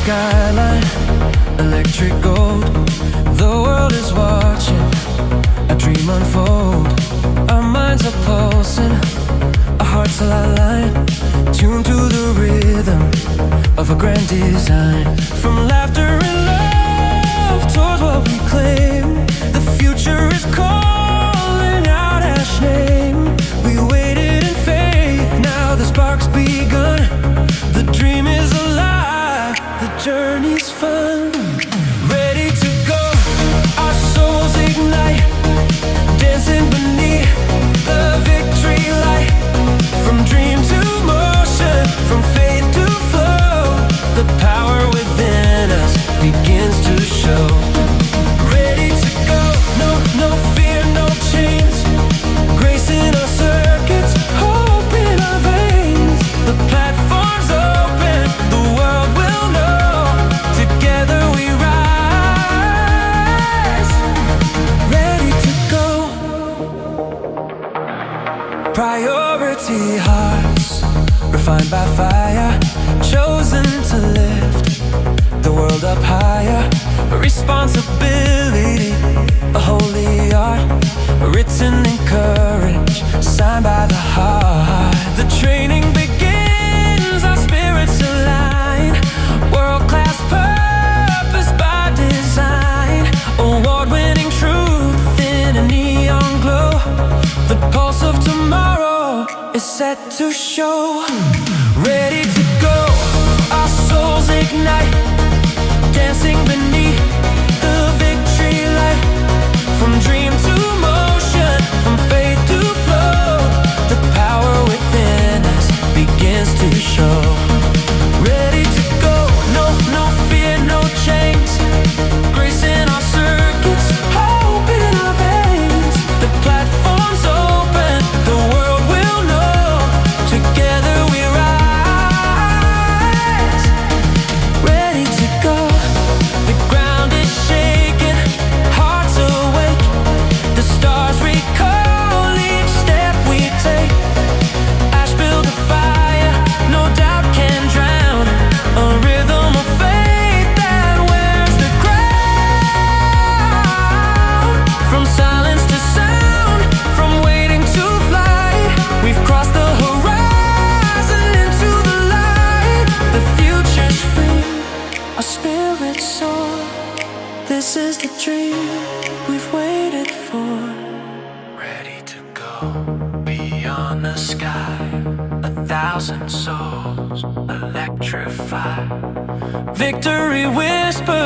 skyline, electric gold. The world is watching, a dream unfold. Our minds are pulsing, our hearts are aligned, tuned to the rhythm of a grand design. From laughter and love towards what we claim, the future is calling out Ash name. We waited in faith, now the spark's begun. The dream is alive, the journey's fun. Ready to go, our souls ignite, dancing beneath the victory light. From dream to motion, from faith to flow, the power within us begins to show. Ready to go, no fear, no chains, grace in our circuits, hope in our veins. The platform's open, the world will know, together we rise. Ready to go. Priority hearts, refined by fire, chosen to lift the world up higher. A responsibility, a holy art, written in courage, signed by the heart. The training begins, our spirits align, world-class purpose by design. Award-winning truth in a neon glow. The pulse of tomorrow is set to show. Ready to go, our souls ignite, dancing beneath the victory light. From dream to motion, from faith to flow, the power within us begins to show. Ready to go, no fear, no chains, grace in our circuits, hope in our veins. The platform's open, the world will know, together we rise. Ready to go, the ground is shaking, hearts awake, the stars recall each step we take. Ash build a fire, no doubt can drown, a rhythm of faith that wears the crown. From silence to sound, from waiting to flight, we've crossed the horizon into the light. The future's free, our spirits soar. This is the dream we've waited for. Ready to go beyond the sky, 1,000 souls electrified. Victory whisper